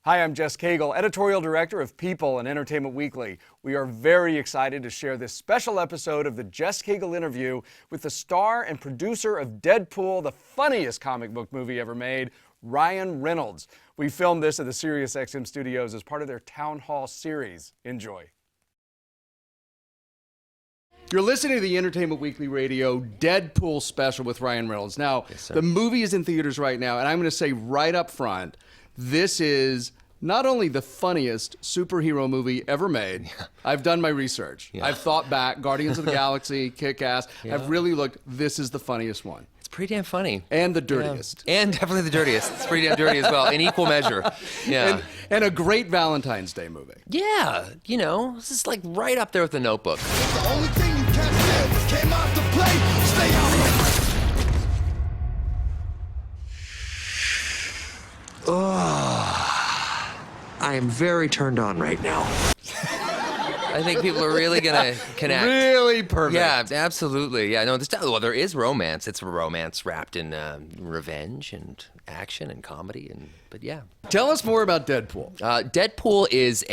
Hi, I'm Jess Cagle, editorial director of People and Entertainment Weekly. We are very excited to share this special episode of the Jess Cagle interview with the star and producer of Deadpool, the funniest comic book movie ever made, Ryan Reynolds. We filmed this at the SiriusXM studios as part of their Town Hall series. Enjoy. You're listening to the Entertainment Weekly Radio Deadpool special with Ryan Reynolds. Now, the movie is in theaters right now, and I'm going to say right up front, this is not only the funniest superhero movie ever made. Yeah. I've done my research. Yeah. I've thought back, Guardians of the Galaxy, Kick-Ass. Yeah. I've really looked. This is the funniest one. It's pretty damn funny. And the dirtiest. Yeah. And definitely the dirtiest. It's pretty damn dirty as well, in equal measure. Yeah. And a great Valentine's Day movie. Yeah, you know, this is like right up there with The Notebook. The only thing you can't do came out to play. Stay out. I am very turned on right now. I think people are really gonna connect. Really perfect. Yeah, absolutely. Yeah, no, there is romance. It's a romance wrapped in revenge and action and comedy, but yeah. Tell us more about Deadpool. Deadpool is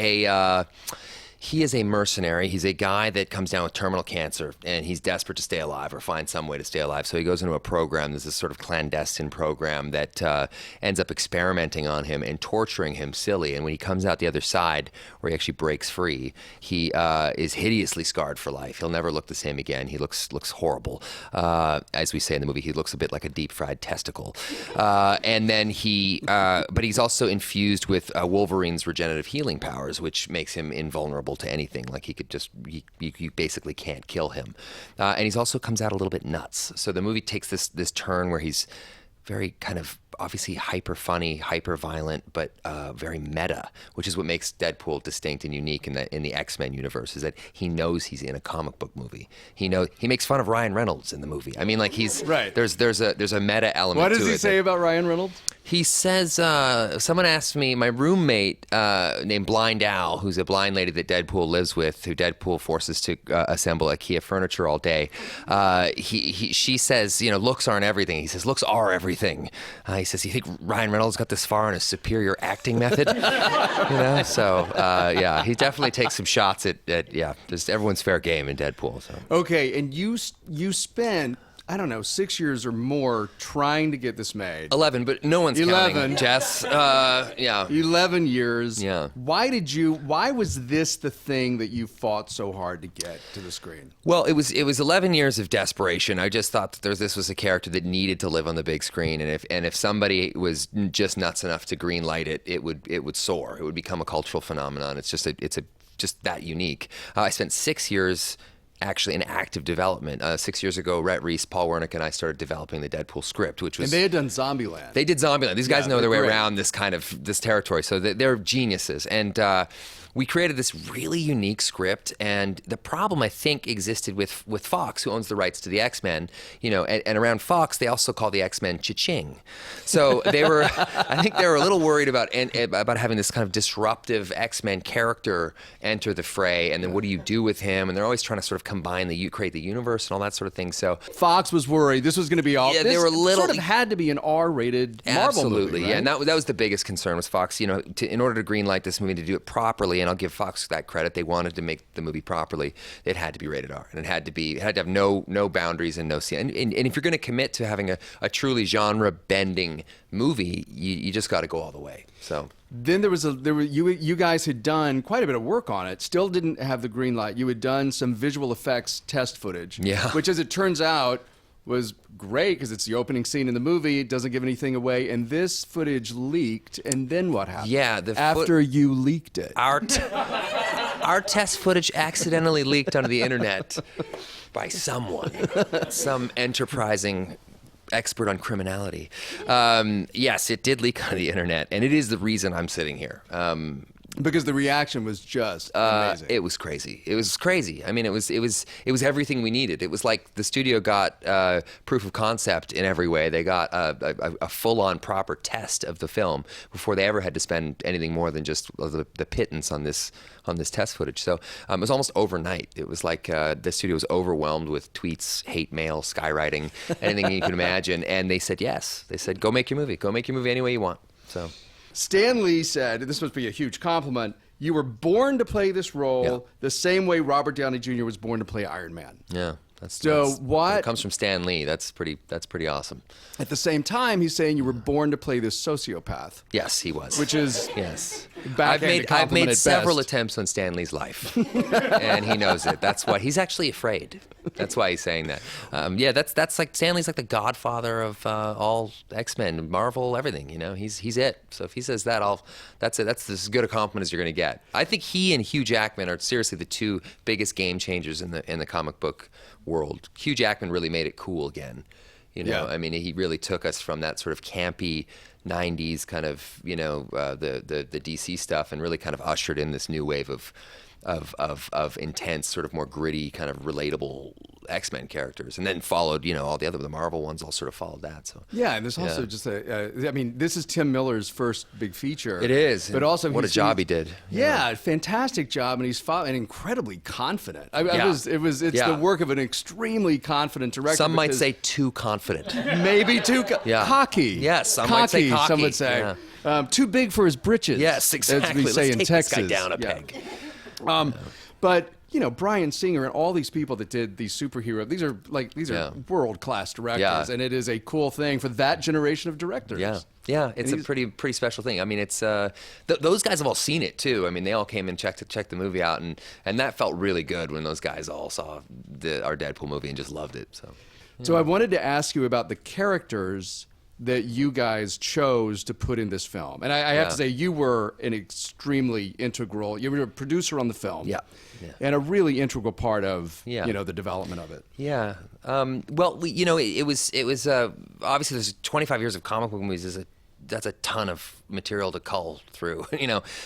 he is a mercenary. He's a guy that comes down with terminal cancer, and he's desperate to stay alive or find some way to stay alive. So he goes into a program. There's this sort of clandestine program that ends up experimenting on him and torturing him silly. And when he comes out the other side, where he actually breaks free, he is hideously scarred for life. He'll never look the same again. He looks horrible. As we say in the movie, he looks a bit like a deep-fried testicle. And then but he's also infused with Wolverine's regenerative healing powers, which makes him invulnerable to anything. Like you basically can't kill him. And he's also comes out a little bit nuts. So the movie takes this turn where he's very kind of obviously hyper funny, hyper violent, but very meta, which is what makes Deadpool distinct and unique in the X-Men universe, is that he knows he's in a comic book movie. He makes fun of Ryan Reynolds in the movie. I mean, like he's right. There's a meta element to it. What does he say about Ryan Reynolds? He says, someone asked me, my roommate named Blind Al, who's a blind lady that Deadpool lives with, who Deadpool forces to assemble IKEA furniture all day. She says, looks aren't everything. He says, looks are everything. He says, you think Ryan Reynolds got this far in a superior acting method? So yeah, he definitely takes some shots at just everyone's fair game in Deadpool. So. Okay, and you spent, I don't know, 6 years or more trying to get this made. 11, but no one's 11. counting. Jess, yeah. 11 years. Yeah. Why was this the thing that you fought so hard to get to the screen? Well, it was 11 years of desperation. I just thought that this was a character that needed to live on the big screen, and if somebody was just nuts enough to greenlight it, it would soar. It would become a cultural phenomenon. It's just just that unique. I spent 6 years actually in active development. 6 years ago, Rhett Reese, Paul Wernick, and I started developing the Deadpool script, which was... And they had done Zombieland. They did Zombieland. These guys know their way around this territory, so they're geniuses. And we created this really unique script, and the problem, I think, existed with Fox, who owns the rights to the X-Men, and around Fox, they also call the X-Men cha-ching. So I think they were a little worried about having this kind of disruptive X-Men character enter the fray, and then what do you do with him? And they're always trying to sort of combine create the universe and all that sort of thing. So Fox was worried this was going to be all. Yeah, they were sort of had to be an R-rated Marvel movie. Absolutely, right? Yeah, and that was the biggest concern was Fox. In order to greenlight this movie, to do it properly, and I'll give Fox that credit, they wanted to make the movie properly. It had to be rated R, and it had to have no boundaries and no scene. And if you're going to commit to having a truly genre-bending movie, you just got to go all the way. So. Then you guys had done quite a bit of work on it. Still didn't have the green light. You had done some visual effects test footage, which, as it turns out, was great because it's the opening scene in the movie. It doesn't give anything away, and this footage leaked. And then what happened? Yeah, after you leaked it, our test footage accidentally leaked onto the internet by someone, some enterprising expert on criminality. Yes, it did leak on the internet, and it is the reason I'm sitting here. Because the reaction was just amazing. It was crazy. It was crazy. I mean, it was everything we needed. It was like the studio got proof of concept in every way. They got a full-on proper test of the film before they ever had to spend anything more than just the pittance on this test footage. So it was almost overnight. It was like the studio was overwhelmed with tweets, hate mail, skywriting, anything you can imagine. And they said yes. They said, go make your movie. Go make your movie any way you want. Stan Lee said, and this must be a huge compliment, you were born to play this role the same way Robert Downey Jr. was born to play Iron Man. Yeah. What it comes from Stan Lee. That's pretty awesome. At the same time, he's saying you were born to play this sociopath. Yes, he was. Which is I've made several best. attempts on Stan Lee's life, and he knows it. That's why he's actually afraid. That's why he's saying that. That's like Stan Lee's like the godfather of all X-Men, Marvel, everything. You know, he's it. So if he says that, that's it. That's as good a compliment as you're going to get. I think he and Hugh Jackman are seriously the two biggest game changers in the comic book world. Hugh Jackman really made it cool again. You know, I mean, he really took us from that sort of campy 90s kind of, the DC stuff, and really kind of ushered in this new wave of intense, sort of more gritty, kind of relatable X-Men characters, and then followed, all the Marvel ones all sort of followed that. So and there's also just this is Tim Miller's first big feature. It is, but also what a job he did. Yeah, fantastic job, and he's and incredibly confident. It's the work of an extremely confident director. Some might say too confident, maybe too cocky. Yes, some might say cocky. Some would say too big for his britches. Yes, exactly. As we say in take Texas. this guy down a peg. But Bryan Singer and all these people that did these superhero, these are world-class directors, and it is a cool thing for that generation of directors. Yeah, it's a pretty special thing. I mean, it's those guys have all seen it too. I mean, they all came and checked the movie out, and that felt really good when those guys all saw our Deadpool movie and just loved it. So I wanted to ask you about the characters that you guys chose to put in this film. And I have to say, you were an extremely integral, you were a producer on the film. And a really integral part of, the development of it. Yeah. Well, it was obviously there's 25 years of comic book movies. That's a ton of material to cull through,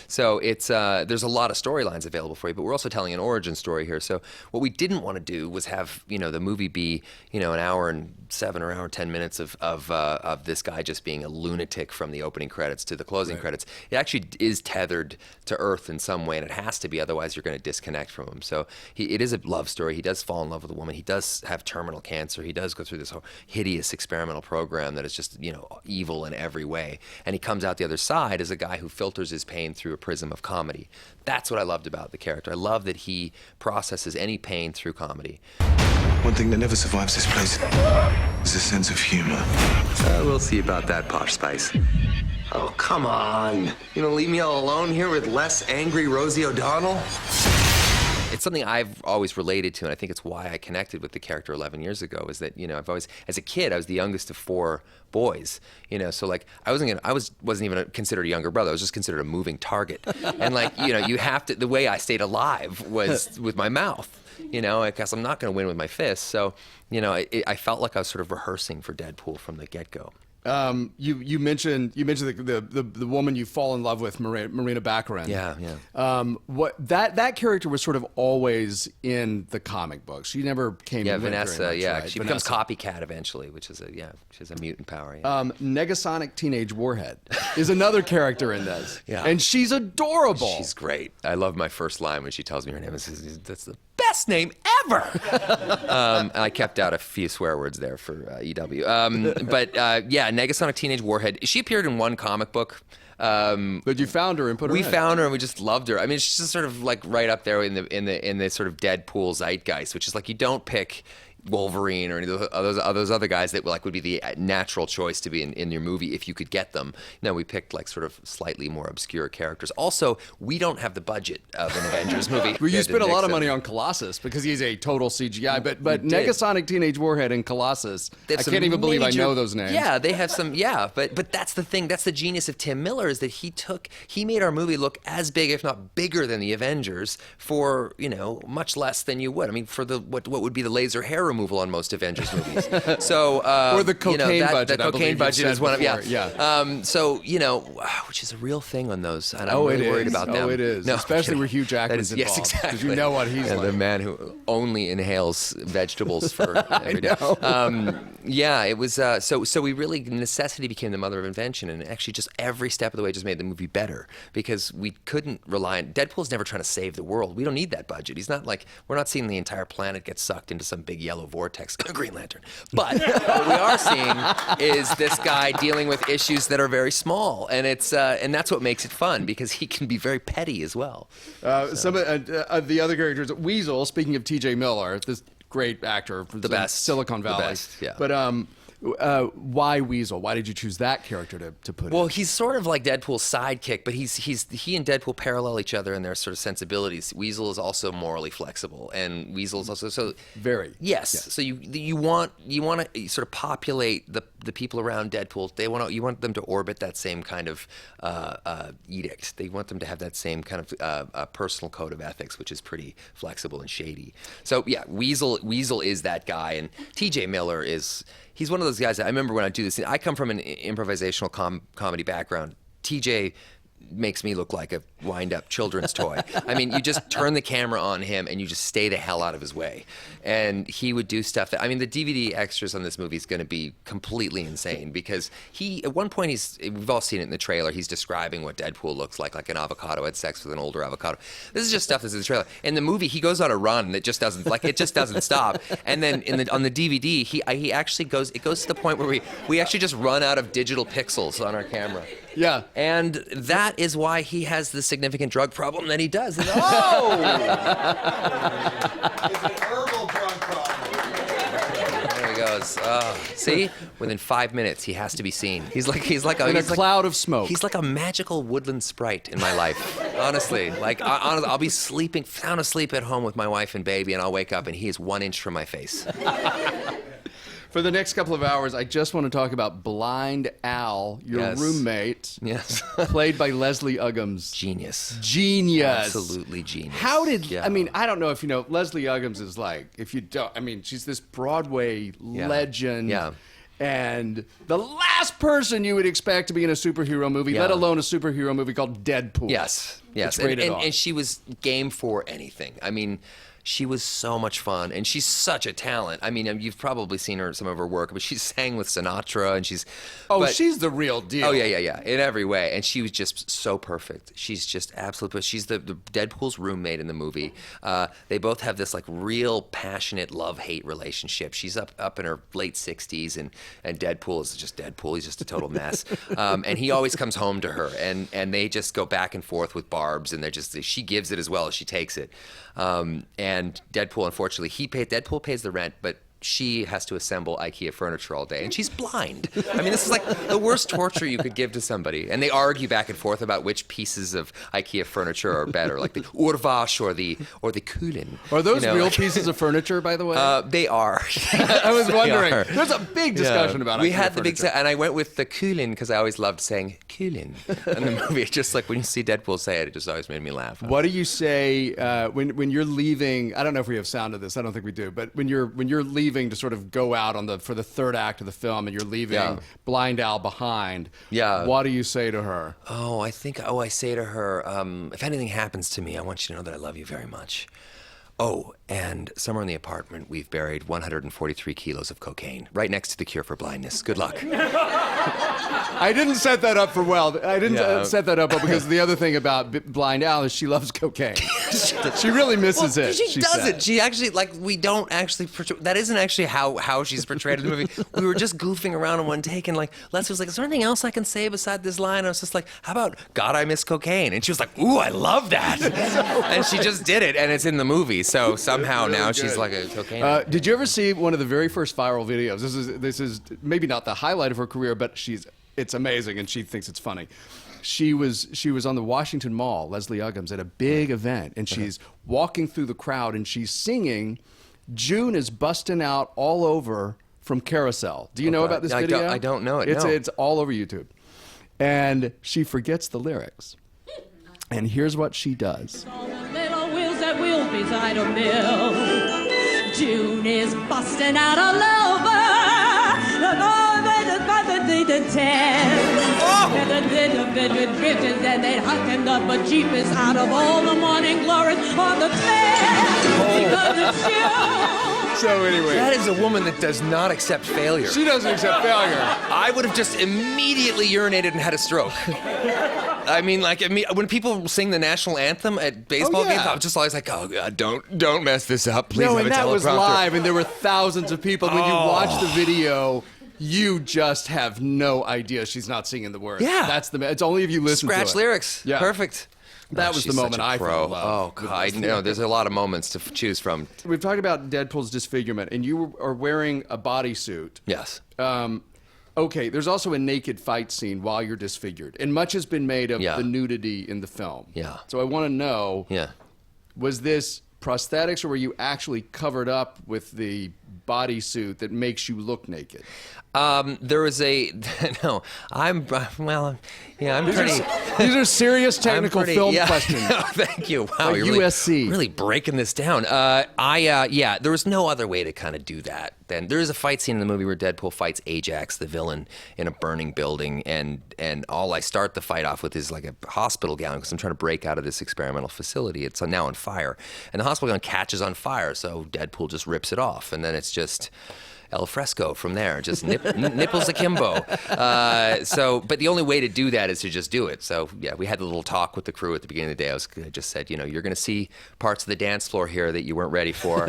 So it's there's a lot of storylines available for you, but we're also telling an origin story here. So what we didn't want to do was have the movie be an hour and 7 or hour and 10 minutes of this guy just being a lunatic from the opening credits to the closing credits. It actually is tethered to Earth in some way, and it has to be, otherwise you're going to disconnect from him. So it is a love story. He does fall in love with a woman. He does have terminal cancer. He does go through this whole hideous experimental program that is just evil in every way. And he comes out the other side as a guy who filters his pain through a prism of comedy. That's what I loved about the character. I love that he processes any pain through comedy. One thing that never survives this place is a sense of humor. We'll see about that, Posh Spice. Oh, come on. You gonna leave me all alone here with less angry Rosie O'Donnell? It's something I've always related to, and I think it's why I connected with the character 11 years ago, is that, I've always, as a kid, I was the youngest of 4 boys, so like I wasn't even considered a younger brother. I was just considered a moving target. And like, you have to, the way I stayed alive was with my mouth, because I'm not going to win with my fists. So, I felt like I was sort of rehearsing for Deadpool from the get-go. You mentioned the woman you fall in love with, Marina Baccarin. What that character was sort of always in the comic books. She never came. Yeah, in Vanessa. much, Yeah, right? she becomes copycat eventually, which is she has a mutant power. Negasonic Teenage Warhead is another character in this. And she's adorable. She's great. I love my first line when she tells me her name. That's the best name ever. I kept out a few swear words there for EW. But Negasonic Teenage Warhead. She appeared in one comic book. But you found her and put her in. We found her and we just loved her. I mean, she's just sort of like right up there in the sort of Deadpool zeitgeist, which is like you don't pick Wolverine or any of those other guys that would be the natural choice to be in your movie if you could get them. No, we picked like sort of slightly more obscure characters. Also, we don't have the budget of an Avengers movie. Well, you spent a lot of money on Colossus because he's a total CGI. But Negasonic Teenage Warhead and Colossus, I can't even believe I know those names. Yeah, they have some. Yeah, but that's the thing. That's the genius of Tim Miller, is that he made our movie look as big, if not bigger, than the Avengers for much less than you would. I mean, for what would be the laser hair removal on most Avengers movies. So or the cocaine budget. The cocaine budget is one of So which is a real thing on those, and I'm really really worried about them. Oh, it is. No, especially where Hugh Jackman's involved. Yes, exactly. Because you know what he's like. The man who only inhales vegetables for every day. It was so we really, necessity became the mother of invention, and actually just every step of the way just made the movie better, because we couldn't rely on Deadpool's never trying to save the world. We don't need that budget. He's not like, we're not seeing the entire planet get sucked into some big yellow yellow vortex Green Lantern. But what we are seeing is this guy dealing with issues that are very small, and it's and that's what makes it fun because he can be very petty as well. Some of the other characters, Weasel. Speaking of T.J. Miller, this great actor from Silicon Valley. The best, yeah. But why Weasel? Why did you choose that character to put in? Well, he's sort of like Deadpool's sidekick, but he and Deadpool parallel each other in their sort of sensibilities. Weasel is also morally flexible, and Weasel is also so very yes. So you want to sort of populate the people around Deadpool. You want them to orbit that same kind of edict. They want them to have that same kind of personal code of ethics, which is pretty flexible and shady. So yeah, Weasel is that guy, and T.J. Miller is. He's one of those guys that I remember when I do this. I come from an improvisational comedy background. TJ makes me look like a wind-up children's toy. I mean, you just turn the camera on him and you just stay the hell out of his way. And he would do stuff that, I mean, the DVD extras on this movie is going to be completely insane because at one point we've all seen it in the trailer, he's describing what Deadpool looks like an avocado had sex with an older avocado. This is just stuff that's in the trailer. In the movie, he goes on a run that just doesn't stop. And then on the DVD, he actually goes to the point where we actually just run out of digital pixels on our camera. Yeah. And that is why he has the significant drug problem that he does. Oh! It's an herbal drug problem. There he goes. See? Within 5 minutes, he has to be seen. He's like a cloud of smoke. He's like a magical woodland sprite in my life. Honestly. Like, I'll be sleeping, sound asleep at home with my wife and baby, and I'll wake up, and he is 1 inch from my face. For the next couple of hours, I just want to talk about Blind Al, your roommate. Yes. Played by Leslie Uggams. Genius. Absolutely genius. How did, I mean, I don't know if you know, Leslie Uggams is like, if you don't, I mean, she's this Broadway legend. Yeah. And the last person you would expect to be in a superhero movie, let alone a superhero movie called Deadpool. Yes. And she was game for anything. I mean, she was so much fun, and she's such a talent. I mean, you've probably seen some of her work, but she sang with Sinatra, and she's she's the real deal. Oh yeah, in every way, and she was just so perfect. She's just absolute. But she's the Deadpool's roommate in the movie. They both have this like real passionate love-hate relationship. She's up in her late 60s, and Deadpool is just Deadpool. He's just a total mess, and he always comes home to her, and they just go back and forth with barbs, and she gives it as well as she takes it. And Deadpool, unfortunately, Deadpool pays the rent, but she has to assemble IKEA furniture all day, and she's blind. I mean, this is like the worst torture you could give to somebody. And they argue back and forth about which pieces of IKEA furniture are better, like the Urvash or the Kulen. Are those real pieces of furniture, by the way? They are. I was wondering. There's a big discussion about it. We had the big, and I went with the Kulen because I always loved saying Kulen in the movie. It's just like when you see Deadpool say it, it just always made me laugh. What do you say when you're leaving? I don't know if we have sound of this. I don't think we do. But when you're leaving to sort of go out for the third act of the film, and you're leaving Blind Al behind. Yeah. What do you say to her? I say to her, if anything happens to me, I want you to know that I love you very much. Oh, and somewhere in the apartment, we've buried 143 kilos of cocaine, right next to the cure for blindness. Good luck. I didn't set that up set that up because the other thing about Blind Al is she loves cocaine. She really misses it. She doesn't. She actually, we don't actually that isn't actually how she's portrayed in the movie. We were just goofing around in one take, and Leslie was like, is there anything else I can say beside this line? And I was just like, how about, God, I miss cocaine? And she was like, ooh, I love that. And she just did it, and it's in the movie. So somehow really now she's like a cocaine. Did you ever see one of the very first viral videos? This is maybe not the highlight of her career, but it's amazing, and she thinks it's funny. She was on the Washington Mall, Leslie Uggams, at a big event, and she's walking through the crowd, and she's singing "June is Bustin' Out All Over" from Carousel. Do you know about this video? I don't know it. It's all over YouTube. And she forgets the lyrics. And here's what she does. Little wheels that wheel beside a mill. June is busting out all over. And they hucking up a jeepers out of all the morning glories on the trail. Because it's June. So anyway, That is a woman that does not accept failure. she doesn't accept failure. I would have just immediately urinated and had a stroke. I mean, like, when people sing the national anthem at baseball games, I'm just always like, oh, God, don't mess this up. Please No, have and a that was teleprompter. live, and there were thousands of people. When you watch the video, you just have no idea she's not singing the words. Yeah. It's only if you listen to it. Scratch lyrics. Yeah. Perfect. That Oh, was the she's moment such a I pro. fell in love. Oh, God. I know. There's a lot of moments to choose from. We've talked about Deadpool's disfigurement, and you are wearing a bodysuit. Yes. Okay, there's also a naked fight scene while you're disfigured, and much has been made of Yeah. the nudity in the film. Yeah. So I want to know, Yeah. was this prosthetics, or were you actually covered up with the bodysuit that makes you look naked? There was a no. I'm pretty. These are serious technical I'm pretty- film yeah. questions. Thank you. Wow, Like you're USC. really breaking this down. Yeah, there was no other way to kind of do that. Then there is a fight scene in the movie where Deadpool fights Ajax, the villain, in a burning building, and all I start the fight off with is like a hospital gown because I'm trying to break out of this experimental facility. It's now on fire, and the hospital gown catches on fire, so Deadpool just rips it off, and then it's just El fresco from there, just nipples akimbo. But the only way to do that is to just do it. So yeah, we had a little talk with the crew at the beginning of the day. I just said, you're going to see parts of the dance floor here that you weren't ready for.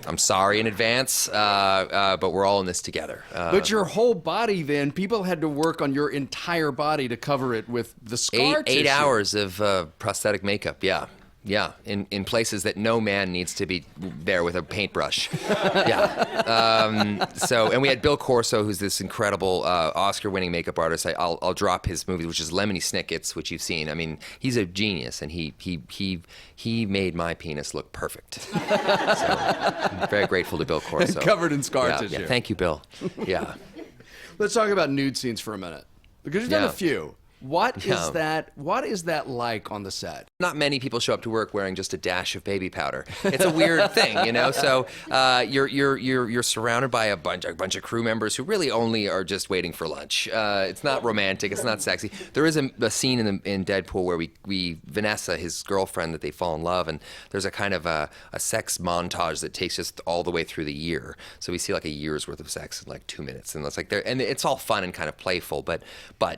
I'm sorry in advance, but we're all in this together. But your whole body, then, people had to work on your entire body to cover it with the scar eight tissue. hours of prosthetic makeup. Yeah. Yeah, in places that no man needs to be there with a paintbrush. Yeah. And we had Bill Corso, who's this incredible Oscar-winning makeup artist. I'll drop his movie, which is Lemony Snicket's, which you've seen. I mean, he's a genius, and he made my penis look perfect. So I'm very grateful to Bill Corso. Covered in scar Yeah, tissue. yeah, thank you, Bill. Yeah. Let's talk about nude scenes for a minute, because you've done Yeah. a few. What Yeah. is that? What is that like on the set? Not many people show up to work wearing just a dash of baby powder. It's a weird thing, So you're surrounded by a bunch of crew members who really only are just waiting for lunch. It's not romantic. It's not sexy. There is a scene in Deadpool where we Vanessa, his girlfriend, that they fall in love, and there's a kind of a sex montage that takes us all the way through the year. So we see like a year's worth of sex in like 2 minutes, and it's like and it's all fun and kind of playful, but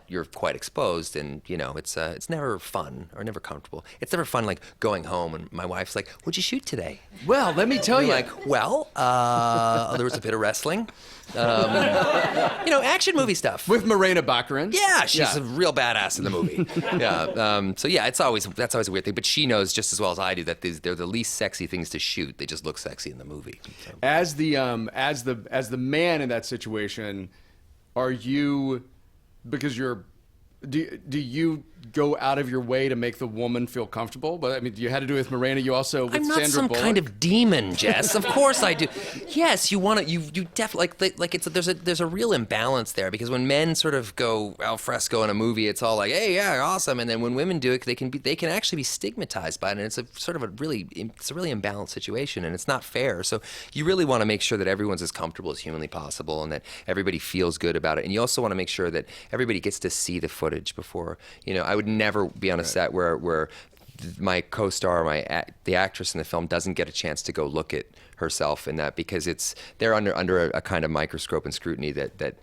you're quite exposed. And it's never fun or never comfortable. It's never fun like going home and my wife's like, "What'd you shoot today?" Well, let me tell you. Like, well, there was a bit of wrestling, action movie stuff. With Morena Baccarin. Yeah, she's a real badass in the movie. Yeah. So yeah, that's always a weird thing. But she knows just as well as I do that they're the least sexy things to shoot. They just look sexy in the movie. So. As the man in that situation, are you, because you're, do you go out of your way to make the woman feel comfortable? But I mean, you had to do it with Morena. You also with I'm not Sandra some Bullock. kind of demon, Jess. Of course I do. Yes, you want to. You definitely like there's a real imbalance there because when men sort of go al fresco in a movie, it's all like, hey, yeah, awesome, and then when women do it, they can actually be stigmatized by it, and it's a really imbalanced situation, and it's not fair. So you really want to make sure that everyone's as comfortable as humanly possible, and that everybody feels good about it, and you also want to make sure that everybody gets to see the footage before. I would never be on a set where my co-star, the actress in the film, doesn't get a chance to go look at herself in that because they're under a kind of microscope and scrutiny that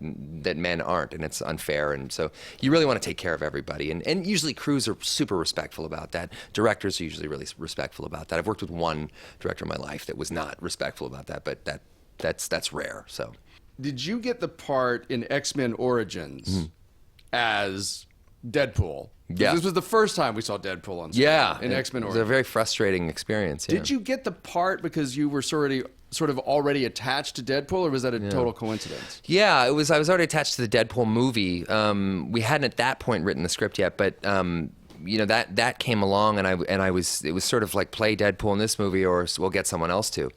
men aren't, and it's unfair. And so you really want to take care of everybody. And usually crews are super respectful about that. Directors are usually really respectful about that. I've worked with one director in my life that was not respectful about that, but that's rare. So, did you get the part in X-Men Origins as Deadpool? Yeah. This was the first time we saw Deadpool on screen. Yeah, in X-Men it was Origins. a very frustrating experience. Yeah. Did you get the part because you were sort of already attached to Deadpool, or was that a total coincidence? Yeah, I was already attached to the Deadpool movie. We hadn't at that point written the script yet, but that came along, and it was sort of like play Deadpool in this movie, or we'll get someone else to.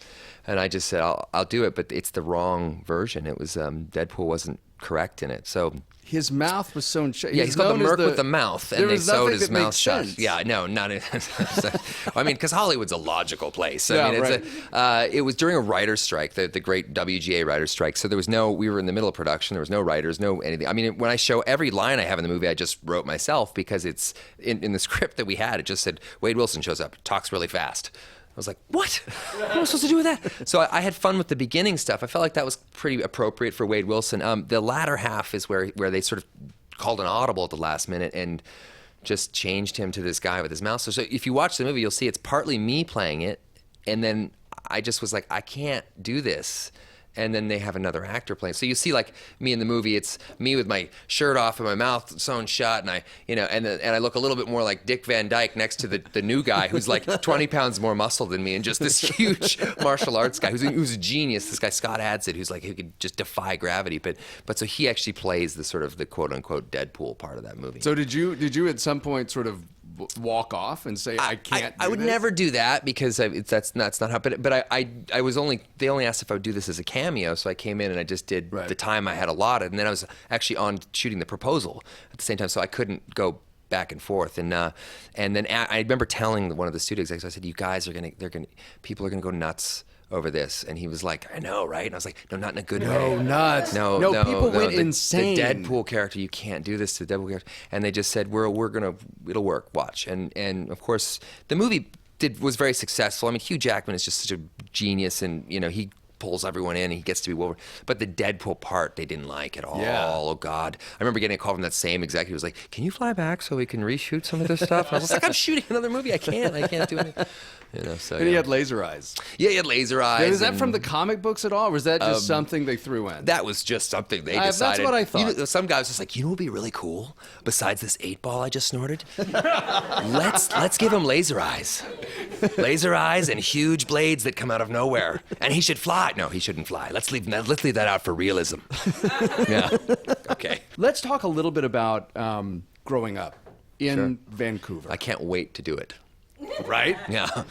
And I just said I'll do it, but it's the wrong version. It was Deadpool wasn't correct in it, so. His mouth was sewn shut. Yeah, he's called the Merc with the mouth, and they sewed his mouth shut. Sense. Yeah, no, not. I mean, because Hollywood's a logical place. Yeah, I mean, right. It was during a writer's strike, the great WGA writer's strike. So there was we were in the middle of production. There was no writers, no anything. I mean, when I show every line I have in the movie, I just wrote myself because it's in the script that we had. It just said Wade Wilson shows up, talks really fast. was like, what? What am I supposed to do with that? So I had fun with the beginning stuff. I felt like that was pretty appropriate for Wade Wilson. The latter half is where they sort of called an audible at the last minute and just changed him to this guy with his mouse. So if you watch the movie, you'll see it's partly me playing it, and then I just was like, I can't do this. And then they have another actor playing. So you see, like me in the movie, it's me with my shirt off and my mouth sewn shut, and I look a little bit more like Dick Van Dyke next to the new guy who's like 20 pounds more muscle than me, and just this huge martial arts guy who's a genius. This guy Scott Adsit, who could just defy gravity. But so he actually plays the sort of the quote unquote Deadpool part of that movie. So did you at some point sort of walk off and say I can't? I would never do that because that's not how. But I was only, they only asked if I would do this as a cameo, so I came in and I just did the time I had allotted, and then I was actually on shooting the proposal at the same time, so I couldn't go back and forth. And then I remember telling one of the studio execs, I said, "You guys people are gonna go nuts over this," and he was like, "I know, right?" And I was like, "No, not in a good way. No, nuts. No, People went insane. The Deadpool character, you can't do this to the Deadpool character." And they just said, it'll work. Watch." And of course, the movie was very successful. I mean, Hugh Jackman is just such a genius, and he pulls everyone in and he gets to be Wolverine. But the Deadpool part they didn't like at all. Yeah. Oh God. I remember getting a call from that same executive. He was like, "Can you fly back so we can reshoot some of this stuff?" And I was like, "I'm shooting another movie. I can't do anything." And he had laser eyes. Yeah, he had laser eyes. Was that from the comic books at all, or was that just something they threw in? That was just something they decided. That's what I thought. Some guy was just like, "You know what would be really cool? Besides this 8-ball I just snorted? let's give him laser eyes. Laser eyes and huge blades that come out of nowhere. And he should fly." No, he shouldn't fly. Let's leave that out for realism. Yeah. Okay. Let's talk a little bit about growing up in Vancouver. I can't wait to do it. Right? Yeah.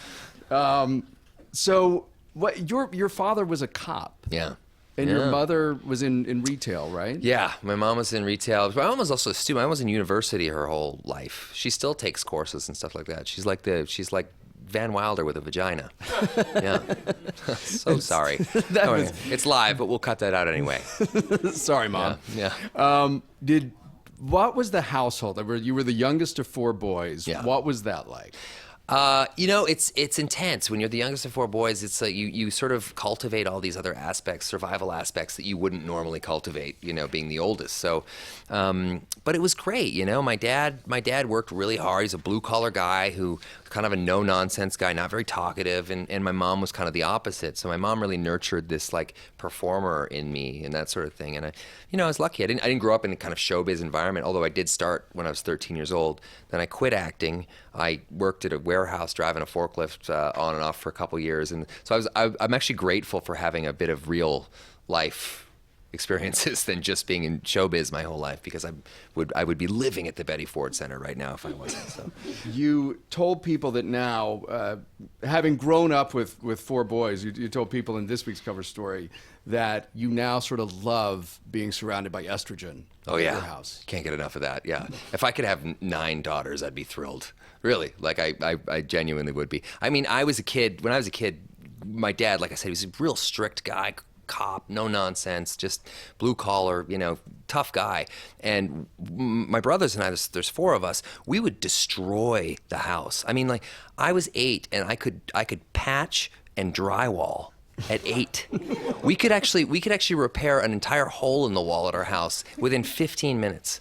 So, what? Your father was a cop. Yeah. And your mother was in retail, right? Yeah, my mom was in retail. My mom was also a student. My mom was in university her whole life. She still takes courses and stuff like that. She's like Van Wilder with a vagina. Yeah. So sorry. It's live, but we'll cut that out anyway. Sorry, Mom. Yeah. What was the household? You were the youngest of 4 boys. Yeah. What was that like? It's intense. When you're the youngest of 4 boys, it's like you sort of cultivate all these other aspects, survival aspects that you wouldn't normally cultivate, being the oldest. So, but it was great. My dad worked really hard. He's a blue collar guy who kind of a no nonsense guy, not very talkative. And my mom was kind of the opposite. So my mom really nurtured this like performer in me and that sort of thing. And I was lucky. I didn't grow up in a kind of showbiz environment, although I did start when I was 13 years old. Then I quit acting. I worked at a warehouse driving a forklift on and off for a couple years, and so I'm actually grateful for having a bit of real life experiences than just being in showbiz my whole life, because I would be living at the Betty Ford Center right now if I wasn't. So you told people that now, having grown up with 4 boys, you told people in this week's cover story that you now sort of love being surrounded by estrogen. Oh in yeah, your house. Can't get enough of that. Yeah, if I could have 9 daughters, I'd be thrilled. Really, like I genuinely would be. I mean, when I was a kid, my dad, like I said, he was a real strict guy, cop, no nonsense, just blue collar, tough guy. And my brothers and I, there's 4 of us, we would destroy the house. I mean, like I was 8 and I could patch and drywall. At 8, we could actually repair an entire hole in the wall at our house within 15 minutes.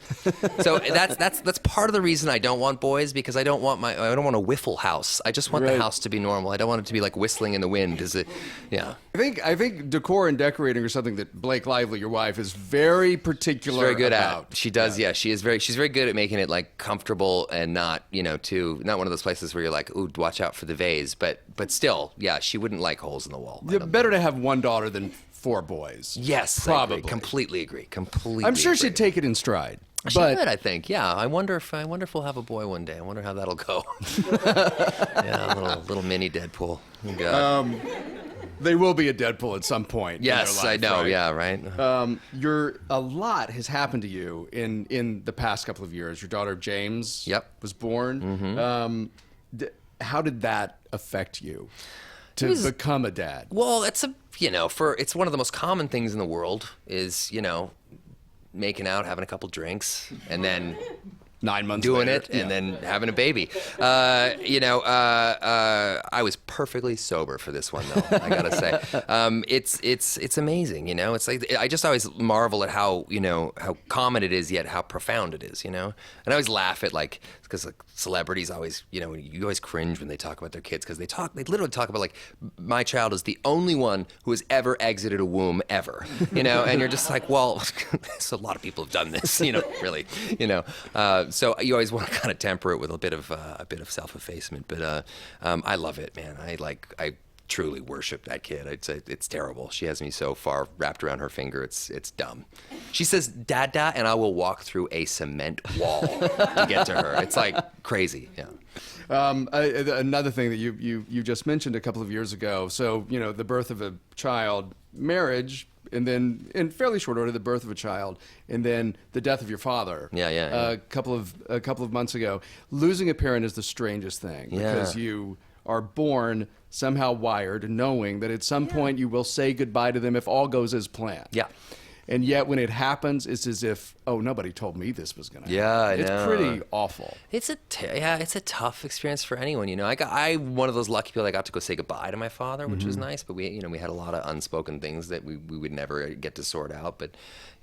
So that's part of the reason I don't want boys, because I don't want a whiffle house. I just want the house to be normal. I don't want it to be like whistling in the wind. Yeah. I think decor and decorating are something that Blake Lively, your wife, is very particular. She's very good about. at. She does. Yeah. She's very good at making it like comfortable and not not one of those places where you're like, ooh, watch out for the vase. But still, yeah, she wouldn't like holes in the wall. Better to have 1 daughter than 4 boys. Yes, probably. Completely agree. I'm sure she'd take it in stride. She could, I think. Yeah, I wonder if we'll have a boy one day. I wonder how that'll go. Yeah, little mini Deadpool. Oh, God. They will be a Deadpool at some point. Yes, in their life, I know. right? Yeah, right. A lot has happened to you in the past couple of years. Your daughter James was born. Mm-hmm. How did that affect you to become a dad? Well, it's it's one of the most common things in the world is making out, having a couple drinks, and then 9 months doing later. it and then having a baby. I was perfectly sober for this one, though. I gotta say, it's amazing. It's like I just always marvel at how how common it is, yet how profound it is. And I always laugh at because celebrities always you always cringe when they talk about their kids because they literally talk about my child is the only one who has ever exited a womb ever. And you're just like, well, so a lot of people have done this. Really. So you always want to kind of temper it with a bit of self-effacement, but I love it, man. I truly worship that kid. I'd say it's terrible. She has me so far wrapped around her finger. It's dumb. She says "Dada," and I will walk through a cement wall to get to her. It's like crazy. Yeah. Another thing that you just mentioned a couple of years ago. So the birth of a child, marriage. And then, in fairly short order, the birth of a child, and then the death of your father. Yeah. A couple of months ago, losing a parent is the strangest thing because you are born somehow wired, knowing that at some point you will say goodbye to them if all goes as planned. Yeah. And yet, when it happens, it's as if, oh, nobody told me this was going to happen. Yeah, I know. It's pretty awful. It's a tough experience for anyone. I'm one of those lucky people that got to go say goodbye to my father, which was nice. But we had a lot of unspoken things that we would never get to sort out. But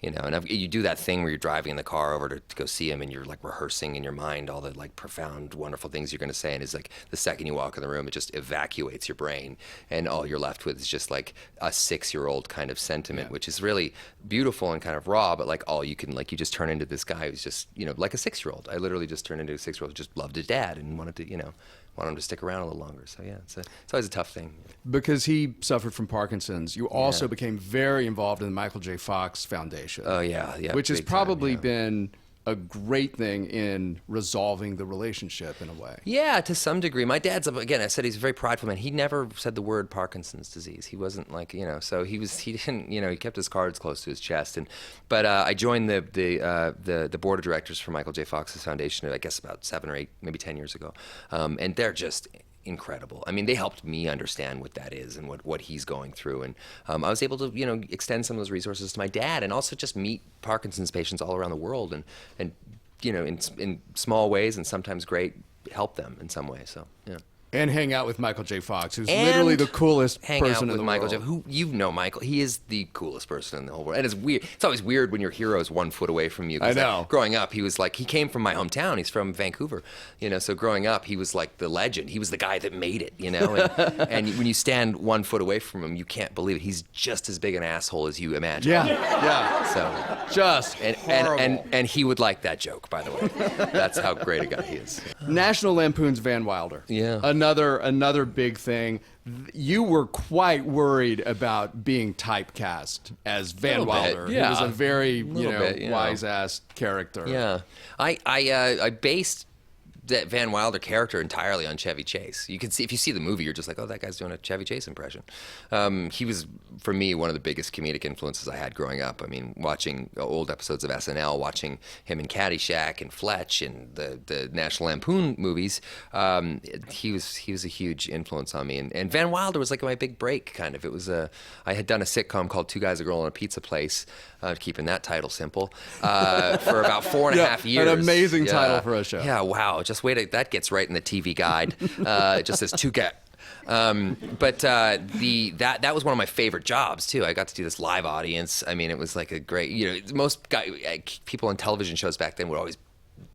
and you do that thing where you're driving in the car over to go see him, and you're rehearsing in your mind all the profound, wonderful things you're going to say. And it's the second you walk in the room, it just evacuates your brain, and all you're left with is just a 6-year-old kind of sentiment, which is really beautiful and kind of raw. But all you can you just turn into this guy who's just like a 6-year-old. I literally just turned into a 6-year-old who just loved his dad and wanted to want him to stick around a little longer. So yeah, it's always a tough thing. Because he suffered from Parkinson's, you also became very involved in the Michael J. Fox Foundation. Oh yeah, which has probably been a great thing in resolving the relationship in a way. Yeah, to some degree. My dad's, again, I said he's a very prideful man. He never said the word Parkinson's disease. He wasn't so he didn't, he kept his cards close to his chest. But I joined the board of directors for Michael J. Fox's foundation, I guess about 7 or 8, maybe 10 years ago. And they're just incredible. I mean, they helped me understand what that is and what he's going through. And I was able to, extend some of those resources to my dad and also just meet Parkinson's patients all around the world and in small ways and sometimes great, help them in some way. So, yeah. And hang out with Michael J. Fox, who's literally the coolest person in the Michael world. Who Michael. He is the coolest person in the whole world. And it's weird. It's always weird when your hero is 1 foot away from you. I know. Growing up, he was he came from my hometown. He's from Vancouver. So growing up, he was the legend. He was the guy that made it. And when you stand 1 foot away from him, you can't believe it. He's just as big an asshole as you imagine. Yeah. So Just horrible. And he would like that joke, by the way. That's how great a guy he is. National Lampoon's Van Wilder. Yeah. Another big thing. You were quite worried about being typecast as Van Wilder. Yeah. He was a very bit, wise ass character. Yeah, I based that Van Wilder character entirely on Chevy Chase. You can see, if you see the movie, you're just like, oh, that guy's doing a Chevy Chase impression. He was, for me, one of the biggest comedic influences I had growing up. I mean, watching old episodes of SNL, watching him in Caddyshack and Fletch and the National Lampoon movies, he was a huge influence on me. And Van Wilder was my big break, kind of. It was I had done a sitcom called Two Guys, a Girl, and a Pizza Place, keeping that title simple, for about 4.5 years. An amazing title for a show. Yeah, wow. Just wait, that gets right in the TV guide. It just says 2 guys. But that was one of my favorite jobs too. I got to do this live audience. I mean, it was a great. Most people on television shows back then would always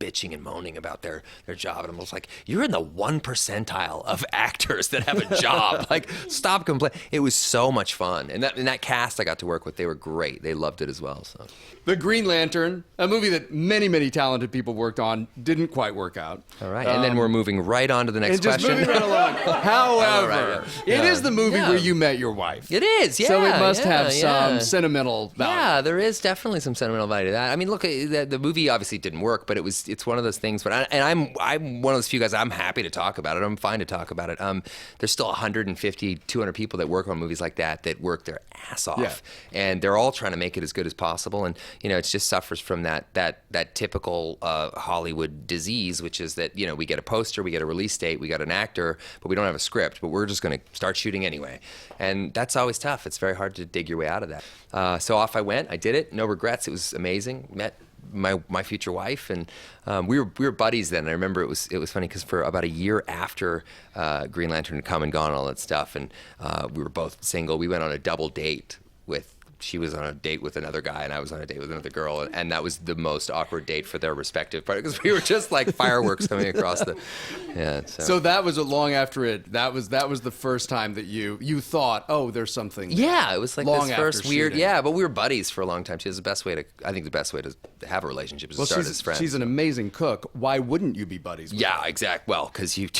bitching and moaning about their job, and I'm just like, you're in the 1 percentile of actors that have a job. Stop complaining. It was so much fun, and that cast I got to work with, they were great. They loved it as well. So, The Green Lantern, a movie that many talented people worked on, didn't quite work out. All right, and then we're moving right on to the next and just question. moving right along. However, Yeah. it is the movie where you met your wife. It is, yeah. So it must have yeah. some sentimental value. Yeah, there is definitely some sentimental value to that. I mean, look, the movie obviously didn't work, but it's one of those things. But I'm one of those few guys. I'm happy to talk about it. I'm fine to talk about it. There's still 150, 200 people that work on movies like that work their ass off, and they're all trying to make it as good as possible. And it just suffers from that typical Hollywood disease, which is that we get a poster, we get a release date, we got an actor, but we don't have a script. But we're just going to start shooting anyway, and that's always tough. It's very hard to dig your way out of that. So off I went. I did it. No regrets. It was amazing. Met my future wife, and we were buddies then. I remember it was funny because for about a year after Green Lantern had come and gone, and all that stuff, and we were both single. We went on a double date with. She was on a date with another guy, and I was on a date with another girl, and that was the most awkward date for their respective part because we were just like fireworks coming across the. Yeah. So that was long after it. That was the first time that you thought, oh, there's something. Yeah, it was like long this first after weird. shooting. Yeah, but we were buddies for a long time. She was the best way to. I think the best way to have a relationship is to start as friends. She's an amazing cook. Why wouldn't you be buddies with her? Yeah, exactly. Well, because you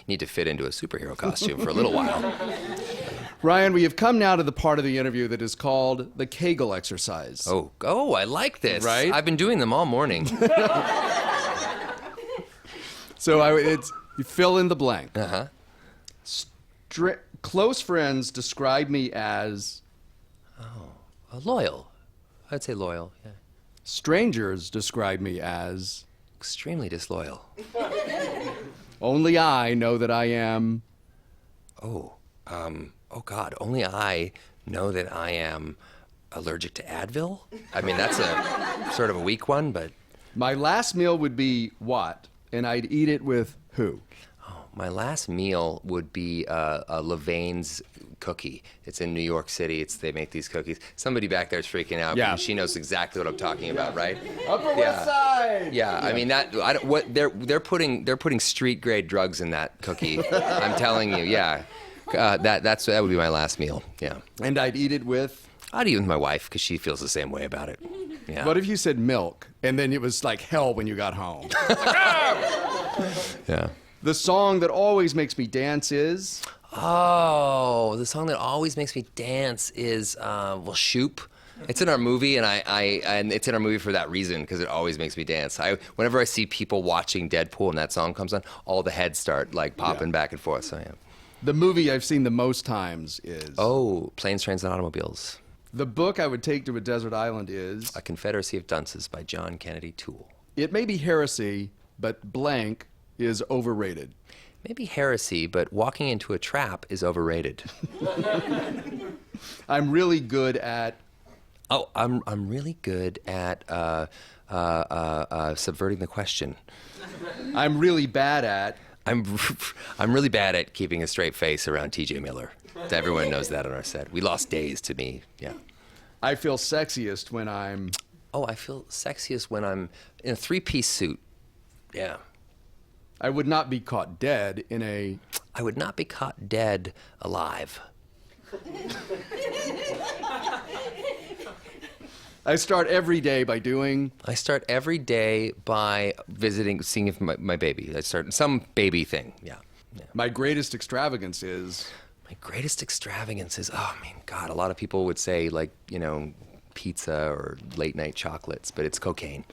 need to fit into a superhero costume for a little while. Ryan, we have come now to the part of the interview that is called the Kagel exercise. Oh, I like this. Right? I've been doing them all morning. So you fill in the blank. Uh-huh. Close friends describe me as Loyal. I'd say loyal, yeah. strangers describe me as Extremely disloyal. only I know that I am. Oh God, only I know that I am allergic to Advil. I mean, that's a sort of a weak one, but My last meal would be what? And I'd eat it with who? my last meal would be a Levain's cookie. It's in New York City. They make these cookies. Somebody back there is freaking out. Yeah. Because she knows exactly what I'm talking about, right? Upper West Side. Yeah, I mean they're putting street grade drugs in that cookie. I'm telling you, yeah. That would be my last meal. Yeah. And I'd eat it with. I'd eat with my wife because she feels the same way about it. Yeah. What if you said milk and then it was like hell when you got home? Yeah. The song that always makes me dance is. Oh, the song that always makes me dance is Shoop. It's in our movie, and and it's in our movie for that reason because it always makes me dance. Whenever I see people watching Deadpool and that song comes on, all the heads start like popping back and forth. So yeah. The movie I've seen the most times is. Oh, Planes, Trains, and Automobiles. The book I would take to a desert island is. A Confederacy of Dunces by John Kennedy Toole. It may be heresy, but blank is overrated. Maybe heresy, but walking into a trap is overrated. I'm really good at. Oh, I'm really good at subverting the question. I'm really bad at. I'm really bad at keeping a straight face around T.J. Miller. Everyone knows that on our set. We lost days to me. Yeah. I feel sexiest when I'm. Oh, I feel sexiest when I'm in a three-piece suit. Yeah. I would not be caught dead in a. I would not be caught dead alive. I start every day by doing. I start every day by seeing if my baby. I start some baby thing. Yeah. My greatest extravagance is. My greatest extravagance is, oh, I mean, God, a lot of people would say, like, pizza or late night chocolates, but it's cocaine.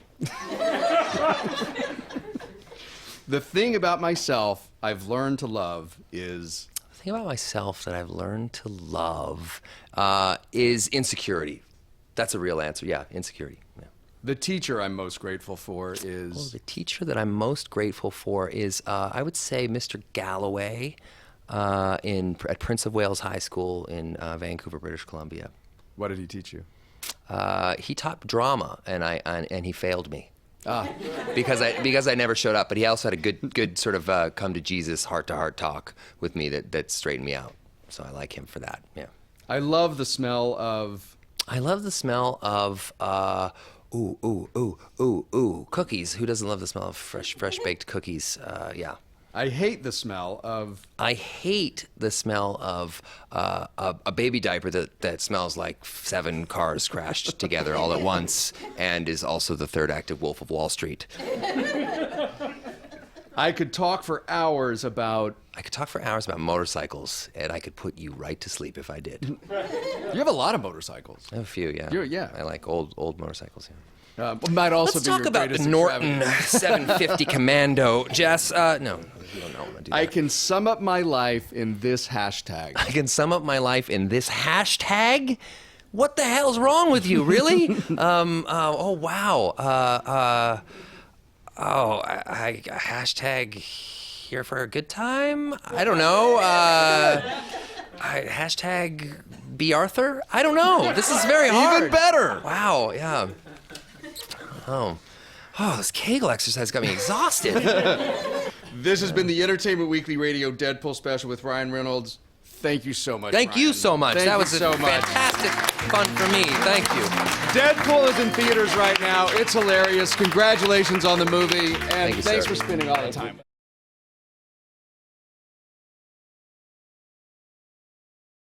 The thing about myself I've learned to love is. The thing about myself that I've learned to love is insecurity. That's a real answer. Yeah, insecurity. Yeah. The teacher I'm most grateful for is. Well, the teacher that I'm most grateful for is, I would say, Mr. Galloway at Prince of Wales High School in Vancouver, British Columbia. What did he teach you? He taught drama, and he failed me. Because I never showed up, but he also had a good sort of come to Jesus heart-to-heart talk with me that straightened me out. So I like him for that. Yeah. I love the smell of. Cookies. Who doesn't love the smell of fresh baked cookies? Yeah. I hate the smell of. I hate the smell of a baby diaper that smells like 7 cars crashed together all at once and is also the third act of Wolf of Wall Street. I could talk for hours about motorcycles, and I could put you right to sleep if I did. You have a lot of motorcycles. I have a few, yeah. Yeah. I like old motorcycles, yeah. Might also Let's be talk your about the greatest Norton extravagance. 750 Commando. Jess, no, you don't know what to do. I can sum up my life in this hashtag. I can sum up my life in this hashtag? What the hell's wrong with you, really? Oh, wow. Hashtag here for a good time? I don't know. Hashtag B. Arthur? I don't know. This is very hard. Even better. Wow, yeah. Oh. Oh, this Kegel exercise got me exhausted. This has been the Entertainment Weekly Radio Deadpool special with Ryan Reynolds. Thank you so much. Thank you Ryan. so much. Thank That you was so much. fantastic fun for me. Thank you. Deadpool is in theaters right now. It's hilarious. Congratulations on the movie, and you, thanks sir. for spending all the time with us.